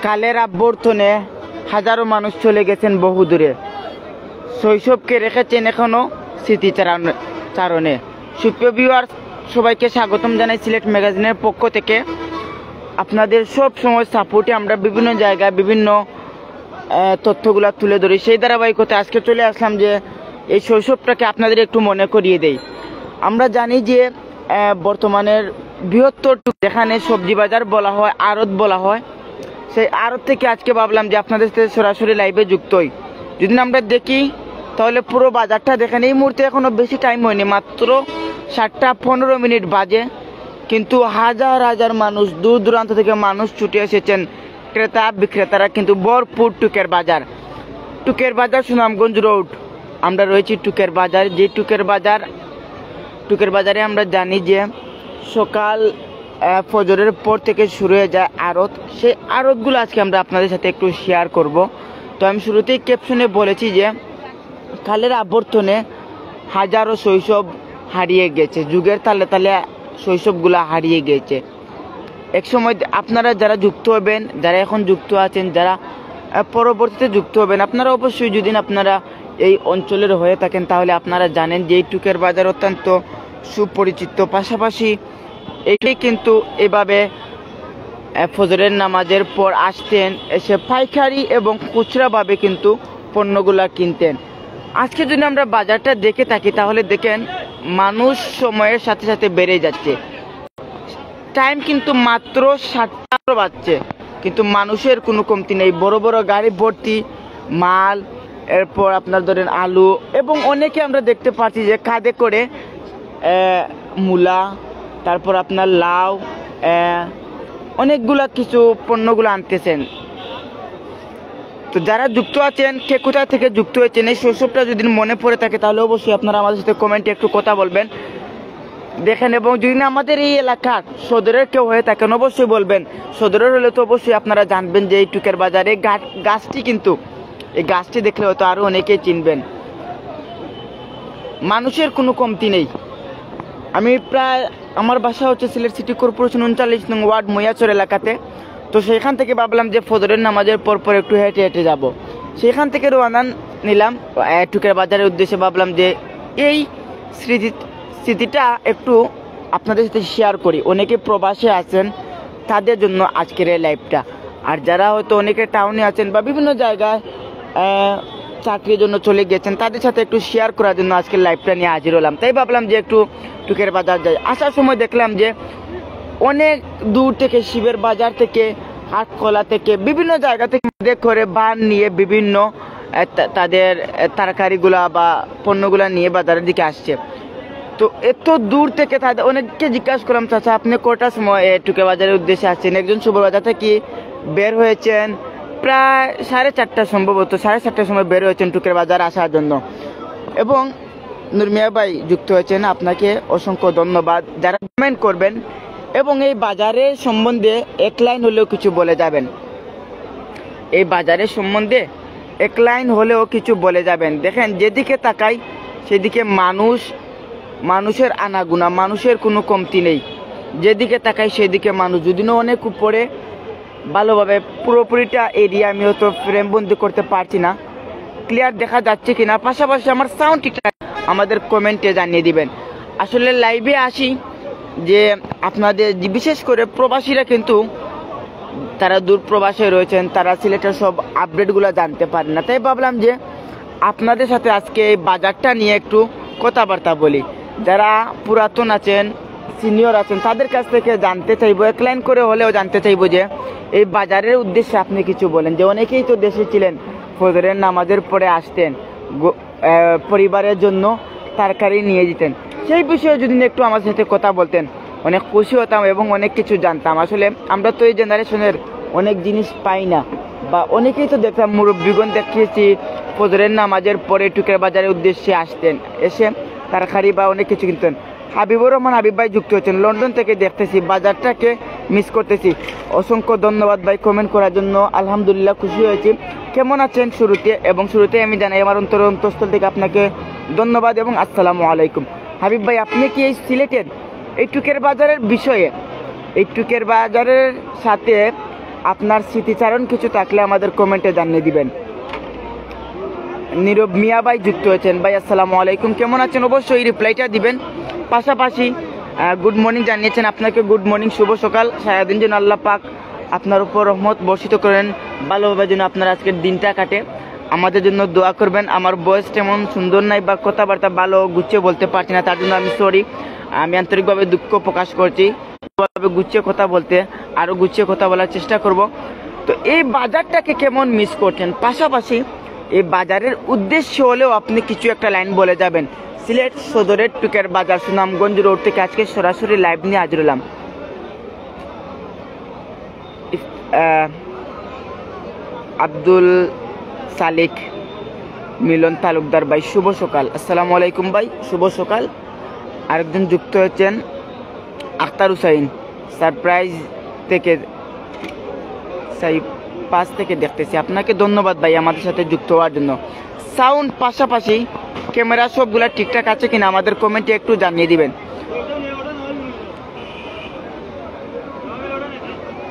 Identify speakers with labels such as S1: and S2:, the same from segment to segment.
S1: কালের আবর্তনে হাজারো মানুষ চলে গেছেন বহু দূরে, শৈশবকে রেখেছেন এখনো স্মৃতিচারণে। সুপ্রিয় ভিউয়ার্স, সবাইকে স্বাগতম জানাই সিলেট ম্যাগাজিনের পক্ষ থেকে। আপনাদের সব সময় সাপোর্টে আমরা বিভিন্ন জায়গায় বিভিন্ন তথ্যগুলো তুলে ধরি। সেই ধারাবাহিকতা আজকে চলে আসলাম যে এই শৈশবটাকে আপনাদের একটু মনে করিয়ে দেই। আমরা জানি যে বর্তমানের বৃহত্তর যেখানে সবজি বাজার বলা হয়, আড়ত বলা হয়, সেই আড়ত থেকে আজকে ভাবলাম যে আপনাদের সাথে সরাসরি লাইভে যুক্ত হই। যদি আমরা দেখি তাহলে পুরো বাজারটা দেখেন। এই মুহূর্তে এখনো বেশি টাইম হয়নি, মাত্র 7:15 বাজে, কিন্তু হাজার হাজার মানুষ, দূর দূরান্ত থেকে মানুষ ছুটে এসেছেন। ক্রেতা বিক্রেতারা কিন্তু ভরপুর। টুকের বাজার সুনামগঞ্জ রোড, আমরা রয়েছি টুকের বাজার। যে টুকের বাজারে আমরা জানি যে সকাল ফজরের পর থেকে শুরু হয়ে যায় আড়ত। সেই আড়তগুলো আজকে আমরা আপনাদের সাথে একটু শেয়ার করব। তো আমি শুরুতেই ক্যাপশনে বলেছি যে কালের আবর্তনে হাজারো শৈশব হারিয়ে গেছে, যুগের তালে তালে শৈশবগুলো হারিয়ে গেছে। একসময় আপনারা যারা যুক্ত হবেন, যারা এখন যুক্ত আছেন, যারা পরবর্তীতে যুক্ত হবেন, আপনারা অবশ্যই যদি আপনারা এই অঞ্চলের হয়ে থাকেন তাহলে আপনারা জানেন যে এই টুকের বাজার অত্যন্ত সুপরিচিত। পাশাপাশি এটি কিন্তু এভাবে ফজরের নামাজের পর আসতেন, এসে পাইকারি এবং খুচরাভাবে কিন্তু পণ্যগুলা কিনতেন। আজকে যদি আমরা বাজারটা দেখে থাকি তাহলে দেখেন মানুষ সময়ের সাথে সাথে বেড়ে যাচ্ছে। টাইম কিন্তু মাত্র 7টা বাজছে, কিন্তু মানুষের কোনো কমতি নেই। বড় বড় গাড়ি ভর্তি মাল, এরপর আপনার ধরেন আলু, এবং অনেকে আমরা দেখতে পাচ্ছি যে কাঁধে করে মূলা, তারপর আপনার লাউ, অনেকগুলা কিছু পণ্যগুলো আনতেছেন। তো যারা যুক্ত আছেন, কে কোথা থেকে যুক্ত হয়েছেন, এই শৈশবটা যদি মনে পড়ে থাকে তাহলে অবশ্যই আপনারা আমাদের সাথে কমেন্টে একটু কথা বলবেন, দেখেন। এবং যদি না আমাদের এই এলাকার সদরের কেউ হয়ে থাকেন অবশ্যই বলবেন। সদরের হলে তো অবশ্যই আপনারা জানবেন যে এই টুকের বাজারে গাছটি কিন্তু, এই গাছটি দেখলে হয়তো আরও অনেকেই চিনবেন। মানুষের কোনো কমতি নেই। আমি প্রায়, আমার বাসা হচ্ছে সিলেট সিটি কর্পোরেশন 39 নং ওয়ার্ড ময়াচর এলাকাতে। তো সেখান থেকে ভাবলাম যে ফজরের নামাজের পর একটু হেঁটে হেঁটে যাব। সেখান থেকে রওনা নিলাম টুকের বাজারের উদ্দেশ্যে। ভাবলাম যে এই স্মৃতিটা একটু আপনাদের সাথে শেয়ার করি। অনেকে প্রবাসে আছেন, তাদের জন্য আজকের এই লাইভটা। আর যারা হয়তো অনেকে টাউনে আছেন বা বিভিন্ন জায়গায় চাকরির জন্য চলে গেছেন, তাদের সাথে একটু শেয়ার করার জন্য আজকের লাইভটা নিয়ে হাজির হলাম। তাই ভাবলাম যে একটু টুকের বাজার যাই। আসার সময় দেখলাম যে অনেক দূর থেকে, শিবের বাজার থেকে, হাটকলা থেকে, বিভিন্ন জায়গা থেকে করে বান নিয়ে বিভিন্ন তাদের তরকারিগুলা বা পণ্যগুলা নিয়ে বাজারের দিকে আসছে। তো এত দূর থেকে তাদের অনেককে জিজ্ঞাসা করলাম, চাচা আপনি কটার সময় টুকে বাজারের উদ্দেশ্যে আসছেন? একজন সুবরবাজার থেকে বের হয়েছেন প্রায় 4:30, সম্ভবত 4:30টার সময় বের হয়েছেন টুকের বাজার আসার জন্য। এবং নুরমিয়া ভাই যুক্ত হয়েছেন, আপনাকে অসংখ্য ধন্যবাদ। যারা কমেন্ট করবেন এবং এই বাজারের সম্বন্ধে এক লাইন হলেও কিছু বলে যাবেন, এই বাজারের সম্বন্ধে এক লাইন হলেও কিছু বলে যাবেন। দেখেন যেদিকে তাকাই সেদিকে মানুষের আনাগুনা, মানুষের কোনো কমতি নেই। যেদিকে তাকাই সেদিকে মানুষ। যদি না অনেক উপরে, ভালোভাবে পুরোপুরিটা এরিয়া আমি হয়তো ফ্রেমবন্দি করতে পারছি না, ক্লিয়ার দেখা যাচ্ছে কিনা, পাশাপাশি আমার সাউন্ড ঠিকঠাক আমাদের কমেন্টে জানিয়ে দিবেন। আসলে লাইভে আসি যে আপনাদের বিশেষ করে প্রবাসীরা কিন্তু তারা দূর প্রবাসে রয়েছেন, তারা সিলেটের সব আপডেটগুলো জানতে পারেন না। তাই ভাবলাম যে আপনাদের সাথে আজকে এই বাজারটা নিয়ে একটু কথাবার্তা বলি। যারা পুরাতন আছেন, সিনিয়র আছেন, তাদের কাছ থেকে জানতে চাইবো, এক লাইন করে হলেও জানতে চাইবো যে এই বাজারের উদ্দেশ্যে আপনি কিছু বলেন। যে অনেকেই তো দেশে ছিলেন, ফজরের নামাজের পরে আসতেন, পরিবারের জন্য তরকারি নিয়ে যেতেন। সেই বিষয়ে যদি একটু আমার সাথে কথা বলতেন অনেক খুশি হতাম এবং অনেক কিছু জানতাম। আসলে আমরা তো এই জেনারেশনের অনেক জিনিস পাই না, বা অনেকেই তো দেখতাম মুরব্বীগণ দেখিয়েছি ফজরের নামাজের পরে টুকের বাজারের উদ্দেশ্যে আসতেন, এসে তরকারি বা অনেক কিছু কিনতেন। হাবিবুর রহমান হাবিব ভাই যুক্ত হয়েছেন লন্ডন থেকে, দেখতেছি বাজারটাকে মিস করতেছি। অসংখ্য ধন্যবাদ ভাই কমেন্ট করার জন্য। আলহামদুলিল্লাহ, খুশি হয়েছি। কেমন আছেন শুরুতে আমি জানাই আমার অন্তঃস্থল থেকে আপনাকে ধন্যবাদ এবং আসসালামু আলাইকুম। হাবিব ভাই, আপনি কি এই সিলেটের এই টুকের বাজারের বিষয়ে, এই টুকের বাজারের সাথে আপনার স্মৃতিচারণ কিছু থাকলে আমাদের কমেন্টে জানিয়ে দিবেন। নীরব মিয়া ভাই যুক্ত হয়েছেন। ভাই আসসালামু আলাইকুম, কেমন আছেন? অবশ্যই রিপ্লাইটা দিবেন। পাশাপাশি গুড মর্নিং জানিয়েছেন, আপনাকে গুড মর্নিং, শুভ সকাল। সারাদিন যেন আল্লাহ পাক আপনার উপর রহমত বর্ষিত করেন, ভালোভাবে যেন আপনার আজকের দিনটা কাটে। আমাদের জন্য দোয়া করবেন। আমার বয়স তেমন সুন্দর নাই বা কথাবার্তা ভালো গুছিয়ে বলতে পারছি না, তার জন্য আমি সরি। আমি আন্তরিকভাবে দুঃখ প্রকাশ করছি। গুছিয়ে কথা বলতে আরও গুছিয়ে কথা বলার চেষ্টা করব। তো এই বাজারটাকে কেমন মিস করছেন, পাশাপাশি এই বাজারের উদ্দেশ্য হলেও আপনি কিছু একটা লাইন বলে যাবেন। সিলেট সদরের টুকের বাজার সুনামগঞ্জ রোড থেকে আজকে সরাসরি লাইভ নিয়ে হাজির হলাম। আব্দুল সালিক মিলন তালুকদার ভাই শুভ সকাল। আসসালামু আলাইকুম ভাই, শুভ সকাল। আরেকজন যুক্ত হয়েছেন আখতার হুসাইন, সারপ্রাইজ থেকে 5 থেকে দেখতেছি। আপনাকে ধন্যবাদ ভাই আমাদের সাথে যুক্ত হওয়ার জন্য। সাউন্ড পাশাপাশি ক্যামেরা সবগুলা ঠিকঠাক আছে কিনা আমাদের কমেন্টে একটু জানিয়ে দিবেন।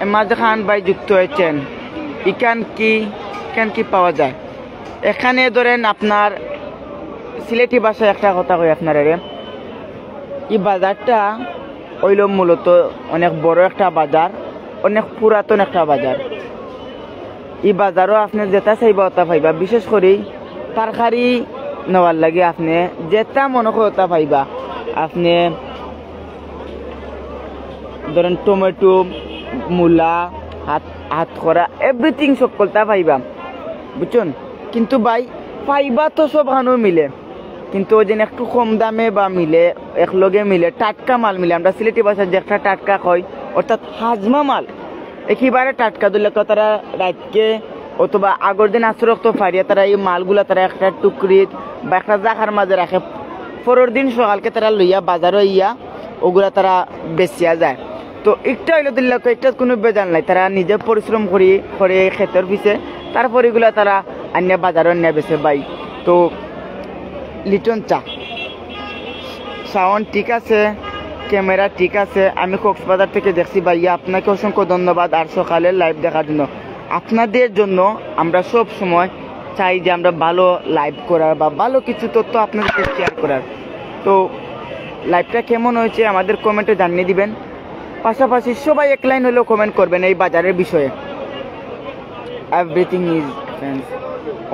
S1: এমাজ খান ভাই যুক্ত হয়েছেন। ইকান কি পাওয়া যায় এখানে? ধরেন আপনার সিলেটি ভাষায় একটা কথা কই আপনারা, এই বাজারটা হইল মূলত অনেক বড় একটা বাজার, অনেক পুরাতন একটা বাজার। এই বাজারও আপনি যেটা চাইবা ওটা পাইবা। বিশেষ করে তরকারি নেওয়ার লাগে আপনি যেটা মনে করে ওটা পাইবা। আপনি ধরেন টমেটো, মূলা, হাত করা এভরিথিং সকলটা পাইবা, বুঝছেন? কিন্তু ভাই পাইবা তো সব খানো মিলে, কিন্তু ওই দিন একটু কম দামে বা মিলে, একলগে মিলে, টাটকা মাল মিলে। আমরা সিলেটি ভাষায় যে একটা টাটকা কই, অর্থাৎ হাজমা মাল একেবারে টাটকা দিলে তারা রাতকে অথবা আগের দিন আশ্রক্ত ফারিয়া তারা এই মালগুলা তারা একটা টুকরি বা একটা জাখার মাঝে রাখে। পরের দিন সকালকে তারা লইয়া বাজারও ইয়া ওগুলা তারা বেচিয়া যায়। তো একটা হইলো দিল্লা, একটা কোনো বেজাল নাই, তারা নিজে পরিশ্রম করে ক্ষেতের পিছে, তারপর এগুলা তারা আনিয়া বাজারও নিয়ে বেছে ভাই। তো লিটন চা সাউন্ড ঠিক আছে, ক্যামেরা ঠিক আছে। আমি কক্সবাজার থেকে দেখছি ভাইয়া, আপনাকে অসংখ্য ধন্যবাদ আর সকালের লাইভ দেখার জন্য। আপনাদের জন্য আমরা সব সময় চাই যে আমরা ভালো লাইভ করার বা ভালো কিছু তথ্য আপনাদেরকে শেয়ার করার। তো লাইভটা কেমন হয়েছে আমাদের কমেন্টে জানিয়ে দিবেন। পাশাপাশি সবাই এক লাইন হলেও কমেন্ট করবেন এই বাজারের বিষয়ে। Everything is friends.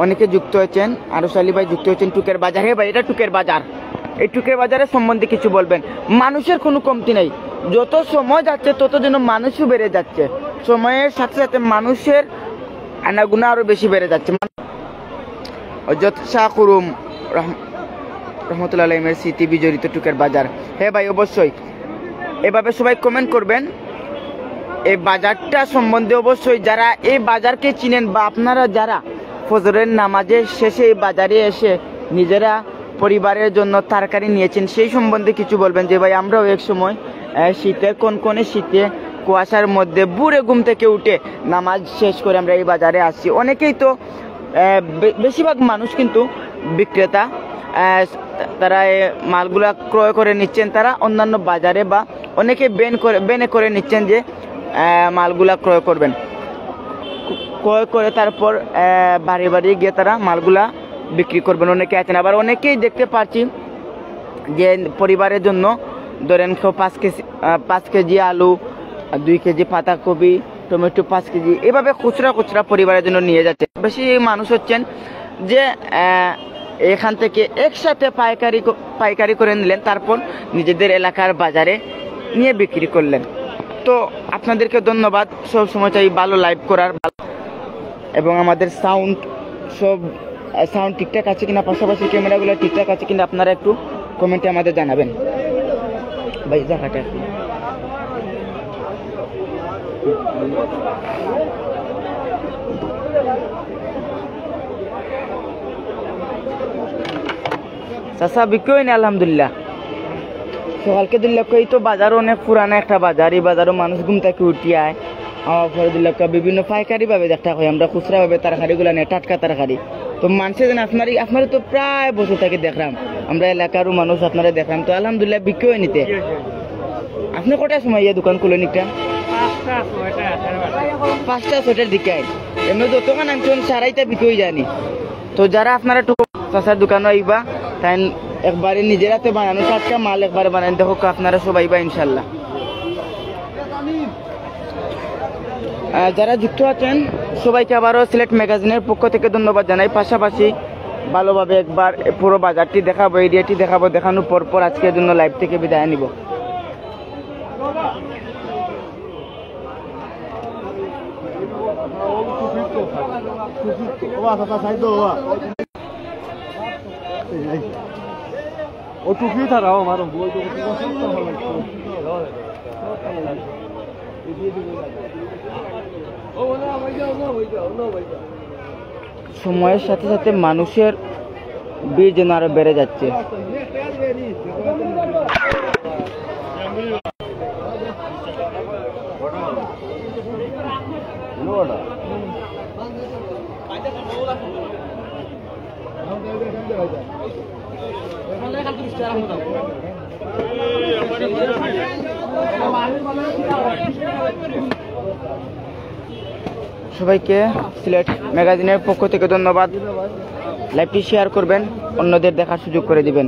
S1: অনেকে যুক্ত হয়েছেন, আরো সালি ভাই যুক্ত হয়েছেন টুকের বাজার। হে ভাই, এটা টুকের বাজার। এই টুকের বাজারের সম্বন্ধে কিছু বলবেন। মানুষের কোনো কমতি নেই, যত সময় যাচ্ছে তত যেন মানুষও বেড়ে যাচ্ছে। সময়ের সাথে সাথে মানুষের আনাগুনা আরো বেশি বেড়ে যাচ্ছে। অজত শাহ কুরুম রহমতুল্লাহ আলাইহির স্মৃতি বিজড়িত টুকের বাজার। হ্যাঁ ভাই, অবশ্যই এভাবে সবাই কমেন্ট করবেন। এই বাজারটা সম্বন্ধে অবশ্যই যারা এই বাজারকে চিনেন বা আপনারা যারা ফজরের নামাজের শেষে এই বাজারে এসে নিজেরা পরিবারের জন্য তরকারি নিয়েছেন, সেই সম্বন্ধে কিছু বলবেন। যে ভাই আমরাও এক সময় শীতে কনকনে শীতে কুয়াশার মধ্যে বুড়ে ঘুম থেকে উঠে নামাজ শেষ করে আমরা এই বাজারে আসছি। অনেকেই তো বেশিরভাগ মানুষ কিন্তু বিক্রেতা, তারা মালগুলা ক্রয় করে নিচ্ছেন তারা অন্যান্য বাজারে, বা অনেকে বেনে করে নিচ্ছেন যে মালগুলা ক্রয় করবেন। ক্রয় করে তারপর বাড়ি বাড়ি গিয়ে তারা মালগুলা বিক্রি করবেন। অনেকে আছেন, আবার অনেকেই দেখতে পাচ্ছি যে পরিবারের জন্য ধরেন 5 কেজি আলু, 2 কেজি পাতাকপি, টমেটো 5 কেজি, এভাবে খুচরা পরিবারের জন্য নিয়ে যাচ্ছে। বেশি মানুষ হচ্ছেন যে এখান থেকে একসাথে পাইকারি করে নিলেন, তারপর নিজেদের এলাকার বাজারে নিয়ে বিক্রি করলেন। তো আপনাদেরকে ধন্যবাদ। সব সময় চাই ভালো লাইভ করার, এবং আমাদের সাউন্ড ঠিকঠাক আছে কিনা, পাশাপাশি ক্যামেরাগুলো ঠিকঠাক আছে কিনা আপনারা একটু কমেন্টে আমাদের জানাবেন ভাই। জায়গাটা চাষা বিক্রি হয়নি আলহামদুলিল্লাহ। সকালকে দিল্লা এই তো বাজারও অনেক পুরানো একটা বাজার। এই বাজারও মানুষ ঘুম থেকে উঠিয়ায় আমার পরে দিল্লা বিভিন্ন পাইকারি ভাবে দেখা হয়, আমরা খুচরা ভাবে তরকারিগুলো নেই, টাটকা তরকারি। তো মানুষের যেন আপনারা তো প্রায় বছর থেকে দেখলাম, আমরা এলাকারও মানুষ আপনারা দেখলাম। তো আলহামদুলিল্লাহ বিক্রি হয় নিতে। আপনি কটার সময় দোকান খুলেন? একটা 5টা 6টার দিকে এমনি দোকান আমি সারাইটা বিক্রি জানি। তো যারা আপনারা চাষার দোকানে আইবা তাই একবারে নিজের হাতে বানানো টাটকা মাল একবারে বানান দেখো আপনারা সবাই আইবা ইনশাল্লাহ। যারা যুক্ত আছেন সবাইকে আবারও সিলেট ম্যাগাজিনের পক্ষ থেকে ধন্যবাদ জানাই। পাশাপাশি ভালোভাবে একবার পুরো বাজারটি দেখাবো, এরিয়াটি দেখাবো, দেখানোর পর আজকের জন্য লাইভ থেকে বিদায় নিব। সময়ের সাথে সাথে মানুষের ভিড় যেন আরো বেড়ে যাচ্ছে। সবাইকে সিলেট ম্যাগাজিনের পক্ষ থেকে ধন্যবাদ। লাইভটি শেয়ার করবেন, অন্যদের দেখার সুযোগ করে দিবেন।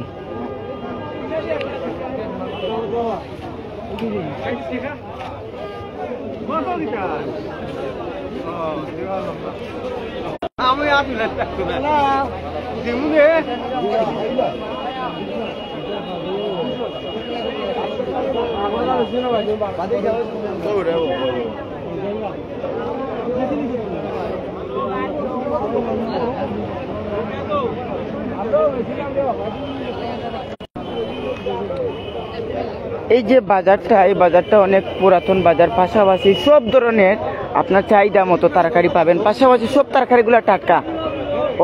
S1: এই যে বাজারটা, এই বাজারটা অনেক পুরাতন বাজার। পাশাপাশি সব ধরনের আপনার চাহিদা মতো তরকারি পাবেন। পাশাপাশি সব তরকারিগুলো টাটকা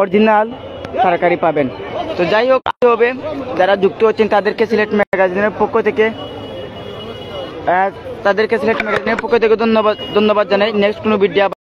S1: অরিজিনাল তরকারি পাবেন। তো যাই হোক হবে, যারা যুক্ত হচ্ছেন তাদেরকে সিলেট ম্যাগাজিনের পক্ষ থেকে ধন্যবাদ জানাই। নেক্সট কোনো ভিডিও